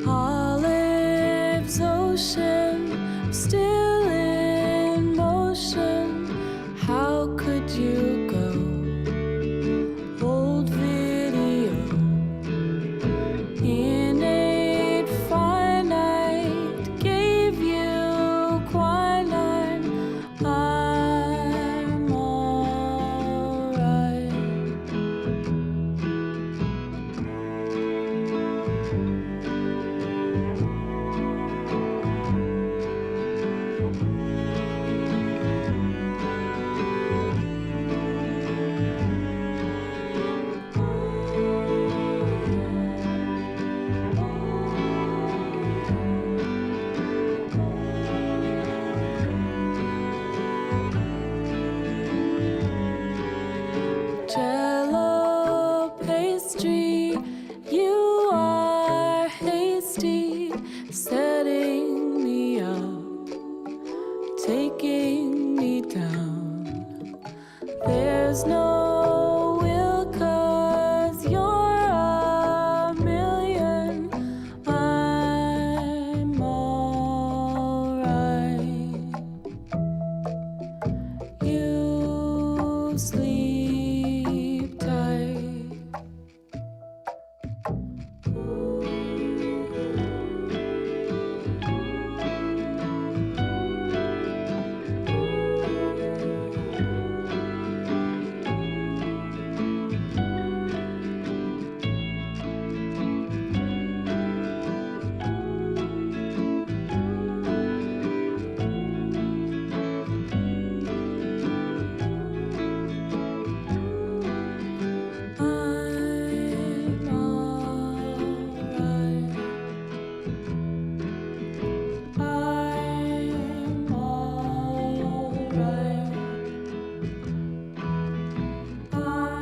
Olives ocean, still in motion. How could you go? Old video, innate finite, gave you quinine. I'm alright. Jello pastry, you are hasty, setting me up, taking me down. There's no will, 'cause you're a million. I'm alright. You sleep tight. I'm alright. I'm alright. I'm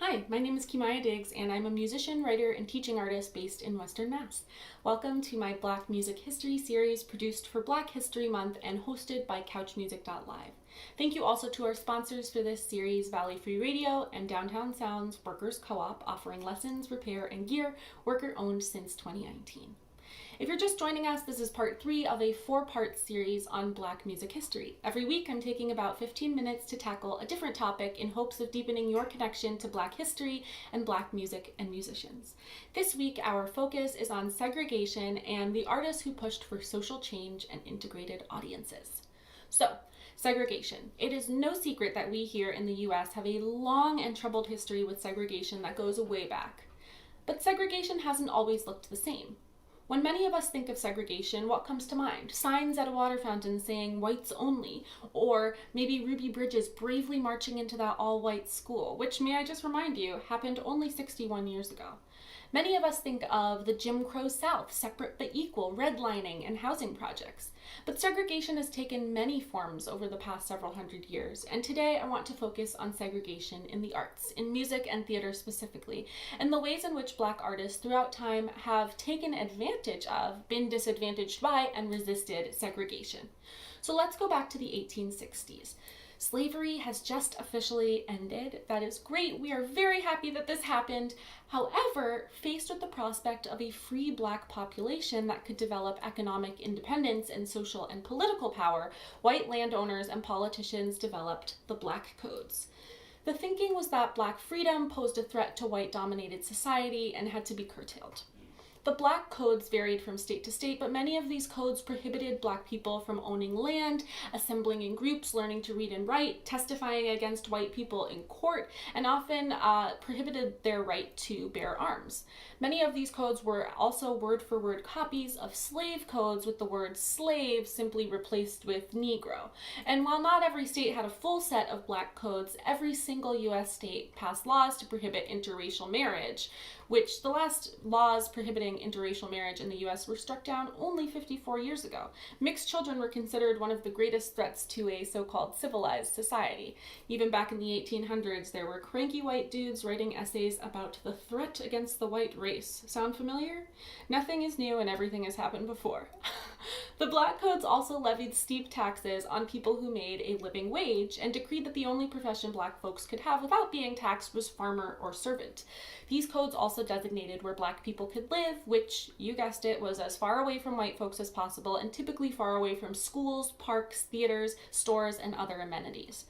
Hi, my name is Kimaya Diggs, and I'm a musician, writer, and teaching artist based in Western Mass. Welcome to my Black Music History series produced for Black History Month and hosted by CouchMusic.Live. Thank you also to our sponsors for this series, Valley Free Radio and Downtown Sounds Workers Co-op, offering lessons, repair, and gear, worker-owned since 2019. If you're just joining us, this is part 3 of a 4-part series on Black music history. Every week, I'm taking about 15 minutes to tackle a different topic in hopes of deepening your connection to Black history and Black music and musicians. This week, our focus is on segregation and the artists who pushed for social change and integrated audiences. So, segregation. It is no secret that we here in the US have a long and troubled history with segregation that goes way back. But segregation hasn't always looked the same. When many of us think of segregation, what comes to mind? Signs at a water fountain saying whites only, or maybe Ruby Bridges bravely marching into that all-white school, which, may I just remind you, happened only 61 years ago. Many of us think of the Jim Crow South, separate but equal, redlining, and housing projects. But segregation has taken many forms over the past several hundred years, and today I want to focus on segregation in the arts, in music and theater specifically, and the ways in which Black artists throughout time have taken advantage of, been disadvantaged by, and resisted segregation. So let's go back to the 1860s. Slavery has just officially ended. That is great. We are very happy that this happened. However, faced with the prospect of a free Black population that could develop economic independence and social and political power, white landowners and politicians developed the Black Codes. The thinking was that Black freedom posed a threat to white-dominated society and had to be curtailed. The black codes varied from state to state, but many of these codes prohibited black people from owning land, assembling in groups, learning to read and write, testifying against white people in court, and often prohibited their right to bear arms. Many of these codes were also word-for-word copies of slave codes, with the word slave simply replaced with Negro. And while not every state had a full set of black codes, every single U.S. state passed laws to prohibit interracial marriage, which the last laws prohibiting interracial marriage in the U.S. were struck down only 54 years ago. Mixed children were considered one of the greatest threats to a so-called civilized society. Even back in the 1800s, there were cranky white dudes writing essays about the threat against the white race. Sound familiar? Nothing is new and everything has happened before. The black codes also levied steep taxes on people who made a living wage and decreed that the only profession black folks could have without being taxed was farmer or servant. These codes also designated where black people could live, which, you guessed it, was as far away from white folks as possible and typically far away from schools, parks, theaters, stores, and other amenities.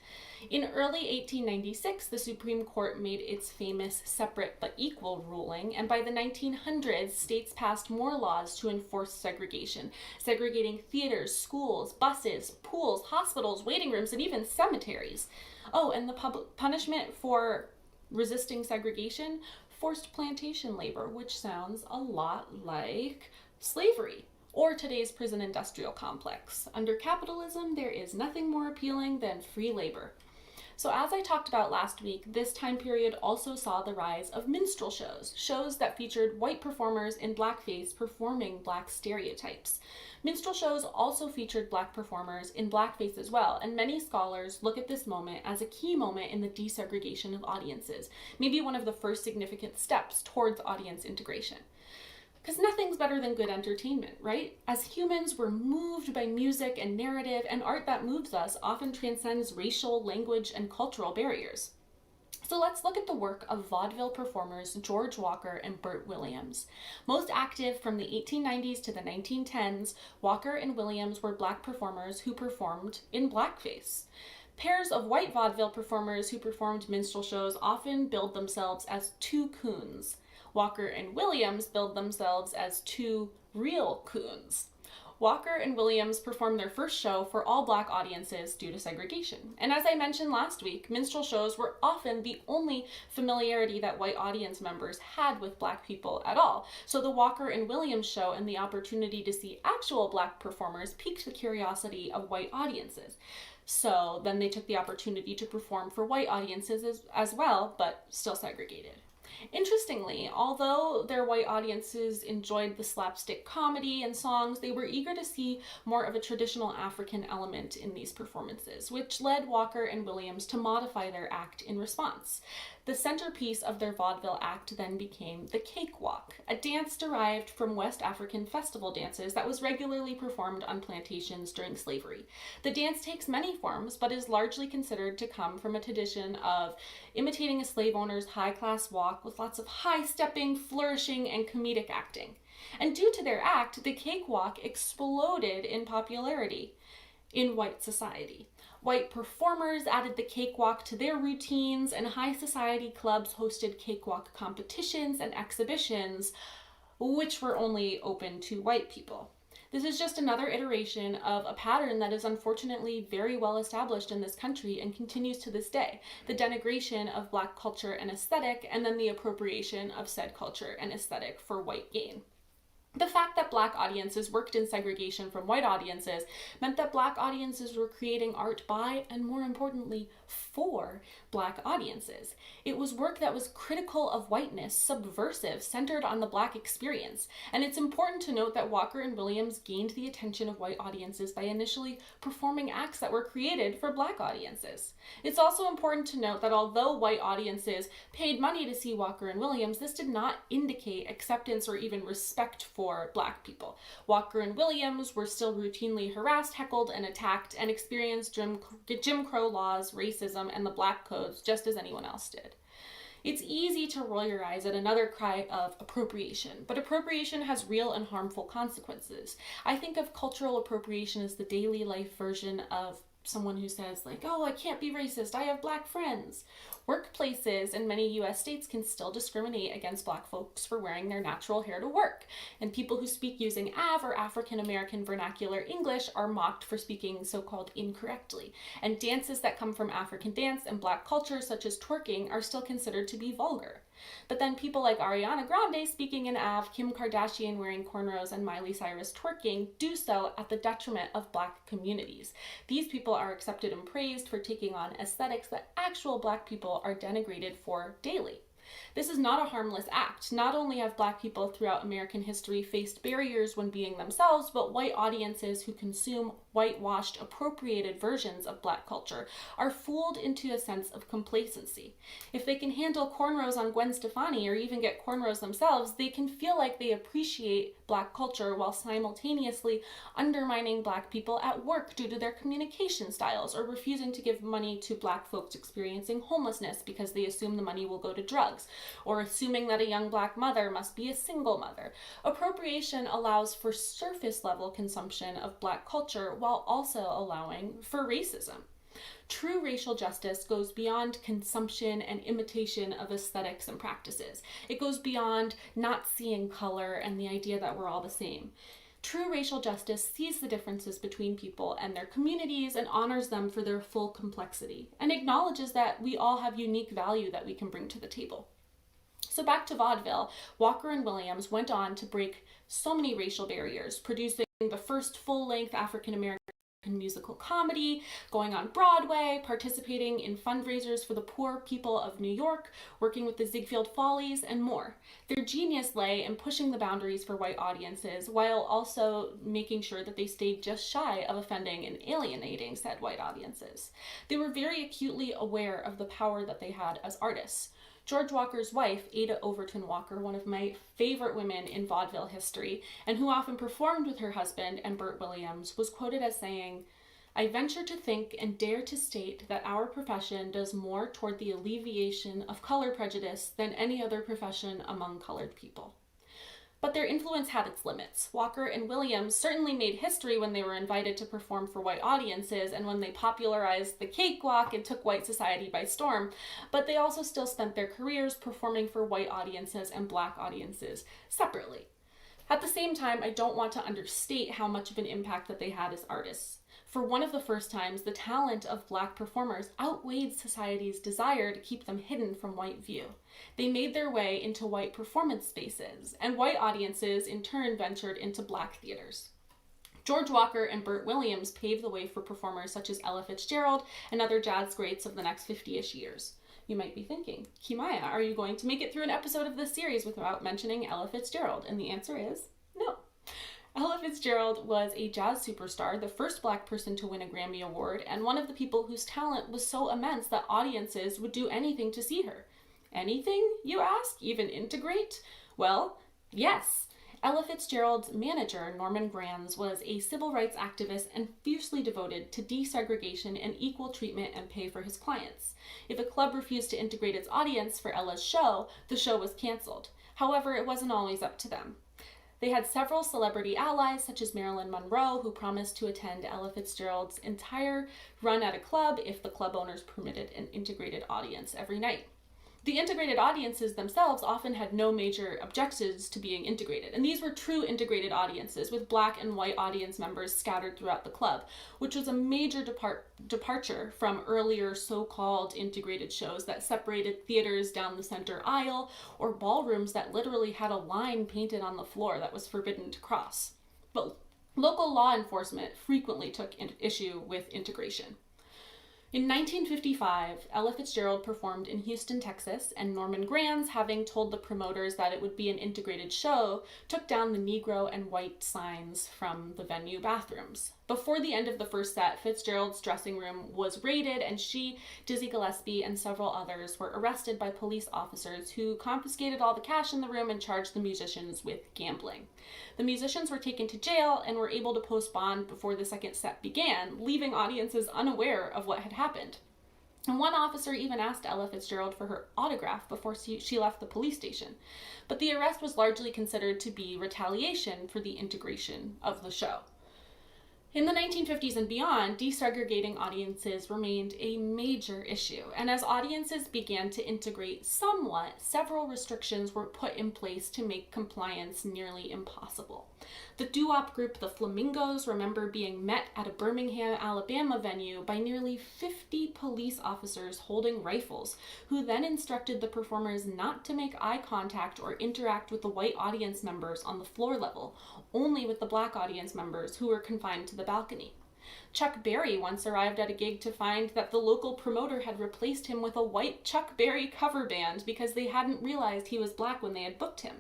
In early 1896, the Supreme Court made its famous separate but equal ruling, and by the 1900s, states passed more laws to enforce segregation, segregating theaters, schools, buses, pools, hospitals, waiting rooms, and even cemeteries. Oh, and the punishment for resisting segregation: forced plantation labor, which sounds a lot like slavery, or today's prison industrial complex. Under capitalism, there is nothing more appealing than free labor. So as I talked about last week, this time period also saw the rise of minstrel shows, shows that featured white performers in blackface performing black stereotypes. Minstrel shows also featured black performers in blackface as well, and many scholars look at this moment as a key moment in the desegregation of audiences, maybe one of the first significant steps towards audience integration. Because nothing's better than good entertainment, right? As humans, we're moved by music and narrative, and art that moves us often transcends racial, language, and cultural barriers. So let's look at the work of vaudeville performers George Walker and Bert Williams. Most active from the 1890s to the 1910s, Walker and Williams were black performers who performed in blackface. Pairs of white vaudeville performers who performed minstrel shows often billed themselves as two coons. Walker and Williams billed themselves as two real coons. Walker and Williams performed their first show for all black audiences due to segregation. And as I mentioned last week, minstrel shows were often the only familiarity that white audience members had with black people at all. So the Walker and Williams show and the opportunity to see actual black performers piqued the curiosity of white audiences. So then they took the opportunity to perform for white audiences as well, but still segregated. Interestingly, although their white audiences enjoyed the slapstick comedy and songs, they were eager to see more of a traditional African element in these performances, which led Walker and Williams to modify their act in response. The centerpiece of their vaudeville act then became the cakewalk, a dance derived from West African festival dances that was regularly performed on plantations during slavery. The dance takes many forms, but is largely considered to come from a tradition of imitating a slave owner's high-class walk with lots of high-stepping, flourishing, and comedic acting. And due to their act, the cakewalk exploded in popularity in white society. White performers added the cakewalk to their routines, and high society clubs hosted cakewalk competitions and exhibitions, which were only open to white people. This is just another iteration of a pattern that is unfortunately very well established in this country and continues to this day: the denigration of black culture and aesthetic, and then the appropriation of said culture and aesthetic for white gain. The fact that black audiences worked in segregation from white audiences meant that black audiences were creating art by, and more importantly, for black audiences. It was work that was critical of whiteness, subversive, centered on the black experience. And it's important to note that Walker and Williams gained the attention of white audiences by initially performing acts that were created for black audiences. It's also important to note that although white audiences paid money to see Walker and Williams, this did not indicate acceptance or even respect for black people. Walker and Williams were still routinely harassed, heckled, and attacked, and experienced Jim Crow laws, racism, and the black codes just as anyone else did. It's easy to roll your eyes at another cry of appropriation, but appropriation has real and harmful consequences. I think of cultural appropriation as the daily life version of someone who says like, oh, I can't be racist, I have black friends. Workplaces in many US states can still discriminate against black folks for wearing their natural hair to work. And people who speak using Av or African American vernacular English are mocked for speaking so-called incorrectly. And dances that come from African dance and black culture, such as twerking, are still considered to be vulgar. But then people like Ariana Grande speaking in Av, Kim Kardashian wearing cornrows, and Miley Cyrus twerking do so at the detriment of black communities. These people are accepted and praised for taking on aesthetics that actual black people are denigrated for daily. This is not a harmless act. Not only have black people throughout American history faced barriers when being themselves, but white audiences who consume whitewashed, appropriated versions of black culture are fooled into a sense of complacency. If they can handle cornrows on Gwen Stefani or even get cornrows themselves, they can feel like they appreciate black culture while simultaneously undermining black people at work due to their communication styles, or refusing to give money to black folks experiencing homelessness because they assume the money will go to drugs, or assuming that a young black mother must be a single mother. Appropriation allows for surface level consumption of black culture while also allowing for racism. True racial justice goes beyond consumption and imitation of aesthetics and practices. It goes beyond not seeing color and the idea that we're all the same. True racial justice sees the differences between people and their communities and honors them for their full complexity, and acknowledges that we all have unique value that we can bring to the table. So back to vaudeville, Walker and Williams went on to break so many racial barriers, producing the first full-length African-American musical comedy, going on Broadway, participating in fundraisers for the poor people of New York, working with the Ziegfeld Follies, and more. Their genius lay in pushing the boundaries for white audiences while also making sure that they stayed just shy of offending and alienating said white audiences. They were very acutely aware of the power that they had as artists. George Walker's wife, Ada Overton Walker, one of my favorite women in vaudeville history, and who often performed with her husband and Burt Williams, was quoted as saying, "I venture to think and dare to state that our profession does more toward the alleviation of color prejudice than any other profession among colored people." But their influence had its limits. Walker and Williams certainly made history when they were invited to perform for white audiences and when they popularized the cakewalk and took white society by storm, but they also still spent their careers performing for white audiences and black audiences separately. At the same time, I don't want to understate how much of an impact that they had as artists. For one of the first times, the talent of black performers outweighed society's desire to keep them hidden from white view. They made their way into white performance spaces, and white audiences in turn ventured into black theaters. George Walker and Burt Williams paved the way for performers such as Ella Fitzgerald and other jazz greats of the next 50-ish years. You might be thinking, Kimaya, are you going to make it through an episode of this series without mentioning Ella Fitzgerald? And the answer is no. Ella Fitzgerald was a jazz superstar, the first black person to win a Grammy Award, and one of the people whose talent was so immense that audiences would do anything to see her. Anything, you ask? Even integrate? Well, yes. Ella Fitzgerald's manager, Norman Granz, was a civil rights activist and fiercely devoted to desegregation and equal treatment and pay for his clients. If a club refused to integrate its audience for Ella's show, the show was canceled. However, it wasn't always up to them. They had several celebrity allies, such as Marilyn Monroe, who promised to attend Ella Fitzgerald's entire run at a club if the club owners permitted an integrated audience every night. The integrated audiences themselves often had no major objections to being integrated, and these were true integrated audiences with black and white audience members scattered throughout the club, which was a major departure from earlier so-called integrated shows that separated theaters down the center aisle or ballrooms that literally had a line painted on the floor that was forbidden to cross. But local law enforcement frequently took issue with integration. In 1955, Ella Fitzgerald performed in Houston, Texas, and Norman Granz, having told the promoters that it would be an integrated show, took down the Negro and white signs from the venue bathrooms. Before the end of the first set, Fitzgerald's dressing room was raided, and she, Dizzy Gillespie, and several others were arrested by police officers who confiscated all the cash in the room and charged the musicians with gambling. The musicians were taken to jail and were able to post bond before the second set began, leaving audiences unaware of what had happened. And one officer even asked Ella Fitzgerald for her autograph before she left the police station. But the arrest was largely considered to be retaliation for the integration of the show. In the 1950s and beyond, desegregating audiences remained a major issue, and as audiences began to integrate somewhat, several restrictions were put in place to make compliance nearly impossible. The doo-wop group the Flamingos remember being met at a Birmingham, Alabama venue by nearly 50 police officers holding rifles, who then instructed the performers not to make eye contact or interact with the white audience members on the floor level, only with the black audience members who were confined to the balcony. Chuck Berry once arrived at a gig to find that the local promoter had replaced him with a white Chuck Berry cover band because they hadn't realized he was black when they had booked him.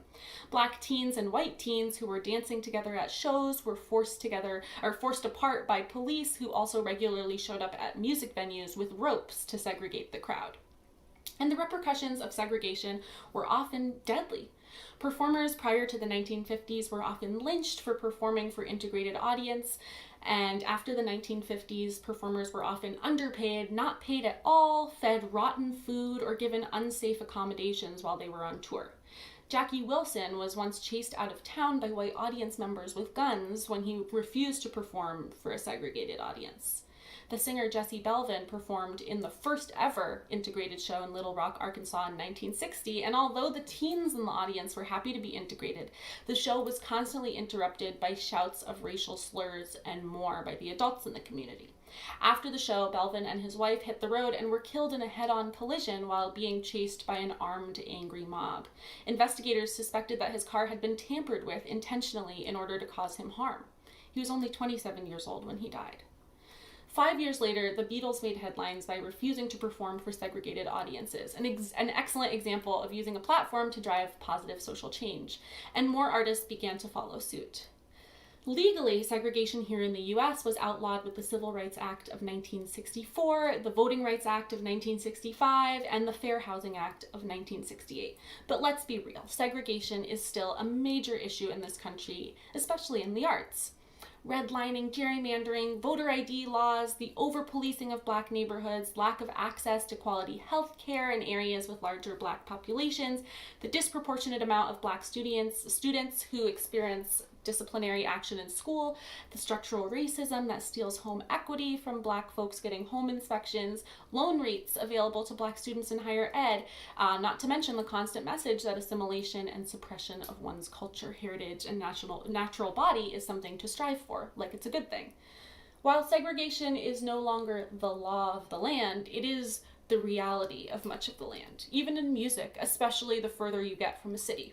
Black teens and white teens who were dancing together at shows were forced apart by police who also regularly showed up at music venues with ropes to segregate the crowd. And the repercussions of segregation were often deadly. Performers prior to the 1950s were often lynched for performing for integrated audience, and after the 1950s, performers were often underpaid, not paid at all, fed rotten food, or given unsafe accommodations while they were on tour. Jackie Wilson was once chased out of town by white audience members with guns when he refused to perform for a segregated audience. The singer Jessie Belvin performed in the first ever integrated show in Little Rock, Arkansas in 1960, and although the teens in the audience were happy to be integrated, the show was constantly interrupted by shouts of racial slurs and more by the adults in the community. After the show, Belvin and his wife hit the road and were killed in a head-on collision while being chased by an armed, angry mob. Investigators suspected that his car had been tampered with intentionally in order to cause him harm. He was only 27 years old when he died. 5 years later, the Beatles made headlines by refusing to perform for segregated audiences, an excellent example of using a platform to drive positive social change, and more artists began to follow suit. Legally, segregation here in the U.S. was outlawed with the Civil Rights Act of 1964, the Voting Rights Act of 1965, and the Fair Housing Act of 1968. But let's be real, segregation is still a major issue in this country, especially in the arts. Redlining, gerrymandering, voter ID laws, the over-policing of black neighborhoods, lack of access to quality health care in areas with larger black populations, the disproportionate amount of black students who experience disciplinary action in school, the structural racism that steals home equity from black folks getting home inspections, loan rates available to black students in higher ed, not to mention the constant message that assimilation and suppression of one's culture, heritage, and natural body is something to strive for, like it's a good thing. While segregation is no longer the law of the land, it is the reality of much of the land, even in music, especially the further you get from a city.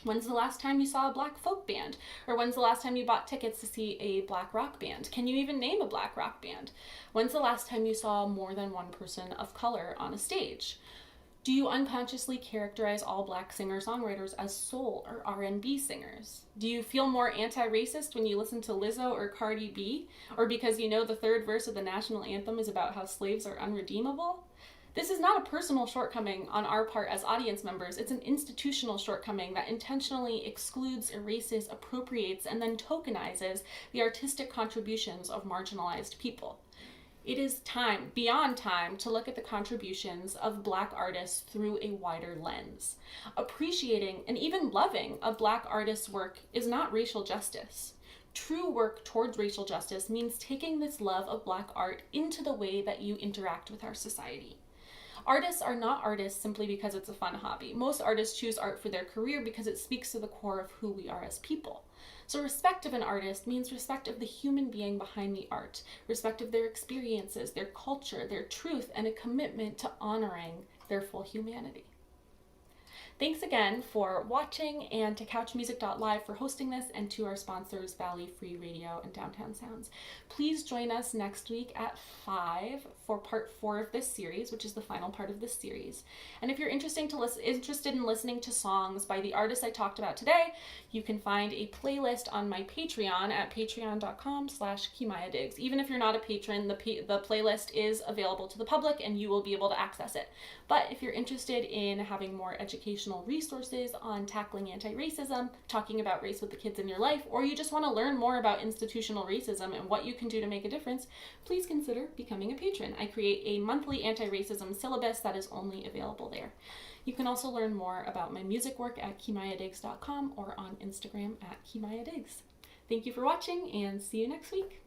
When's the last time you saw a black folk band? Or when's the last time you bought tickets to see a black rock band? Can you even name a black rock band? When's the last time you saw more than one person of color on a stage? Do you unconsciously characterize all black singer-songwriters as soul or R&B singers? Do you feel more anti-racist when you listen to Lizzo or Cardi B? Or because you know the third verse of the national anthem is about how slaves are unredeemable? This is not a personal shortcoming on our part as audience members. It's an institutional shortcoming that intentionally excludes, erases, appropriates, and then tokenizes the artistic contributions of marginalized people. It is time, beyond time, to look at the contributions of black artists through a wider lens. Appreciating and even loving a black artist's work is not racial justice. True work towards racial justice means taking this love of black art into the way that you interact with our society. Artists are not artists simply because it's a fun hobby. Most artists choose art for their career because it speaks to the core of who we are as people. So respect of an artist means respect of the human being behind the art, respect of their experiences, their culture, their truth, and a commitment to honoring their full humanity. Thanks again for watching, and to CouchMusic.Live for hosting this, and to our sponsors, Valley Free Radio and Downtown Sounds. Please join us next week at 5 for part 4 of this series, which is the final part of this series. And if you're interested in listening to songs by the artists I talked about today, you can find a playlist on my Patreon at patreon.com/Kimaya Diggs. Even if you're not a patron, the playlist is available to the public and you will be able to access it. But if you're interested in having more educational resources on tackling anti-racism, talking about race with the kids in your life, or you just want to learn more about institutional racism and what you can do to make a difference, please consider becoming a patron. I create a monthly anti-racism syllabus that is only available there. You can also learn more about my music work at KimayaDiggs.com or on Instagram at Kimaya Diggs. Thank you for watching, and see you next week.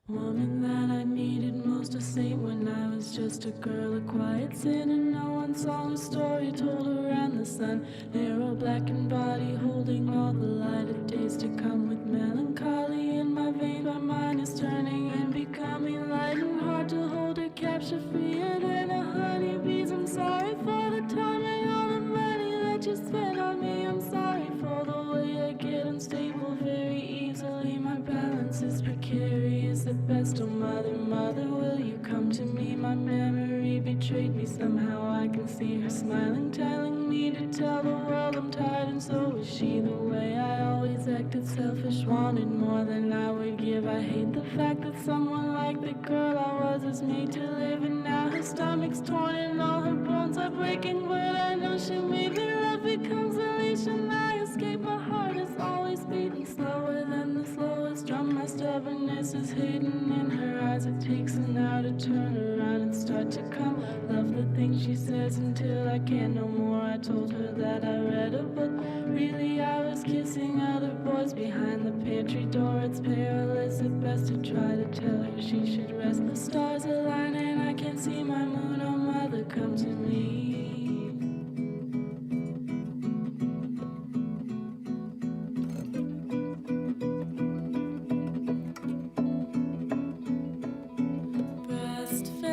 Woman that I needed most, a saint when I was just a girl, a quiet sinner. No one saw her story told around the sun. Narrow blackened body holding all the light of days to come, with melancholy in my veins. My mind is turning and becoming light and hard to hold her, capture freer than a honeybee's. I'm sorry for the time and all the money that you spent on me. I'm sorry for the way I get unstable very easily. My balance is precarious at best. Oh mother, mother, will you come to me? My memory betrayed me. Somehow I can see her smiling, telling me to tell the world I'm tired, and so is she. The way I always acted selfish, wanted more than I would give. I hate the fact that someone like the girl I was is made to live, and now her stomach's torn and all her bones are breaking. But I know she made me love becomes a leash, and I escape. My heart is always beating slower than the slowest drum. My stubbornness is hidden in her eyes. It takes an hour to turn around and start to come. Love the things she says until I can't no more. I told her that I read a book. Really, I was kissing other boys behind the pantry door. It's perilous at best to try to tell her she should rest. The stars align and I can't see my moon. Oh mother, come to me.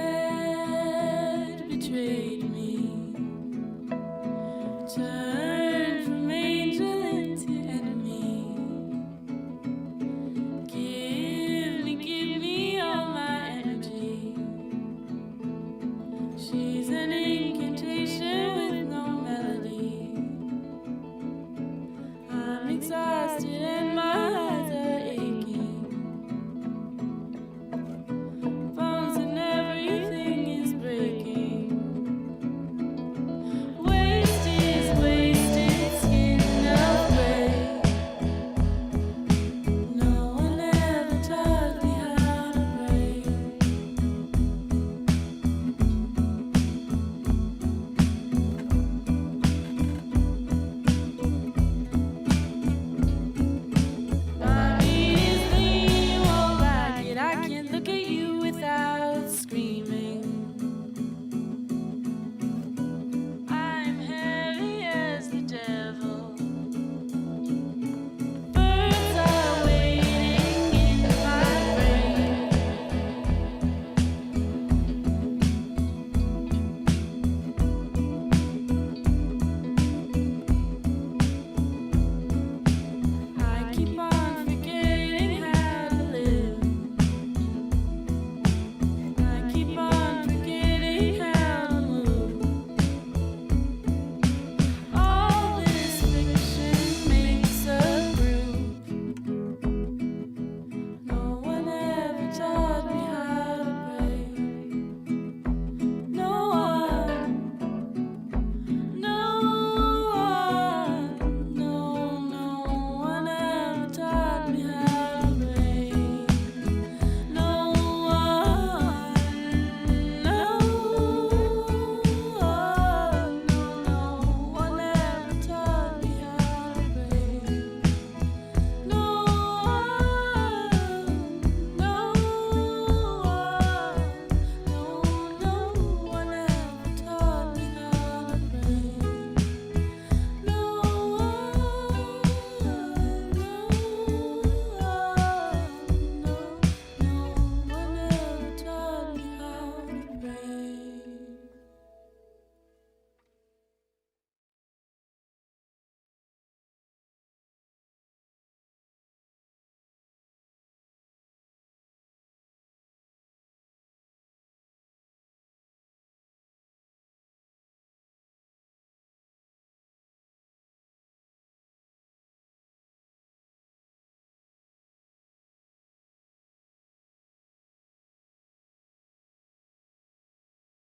Breastfed betrayed me, turned from angel into enemy. Give me all my energy. She's an incantation with no melody. I'm exhausted.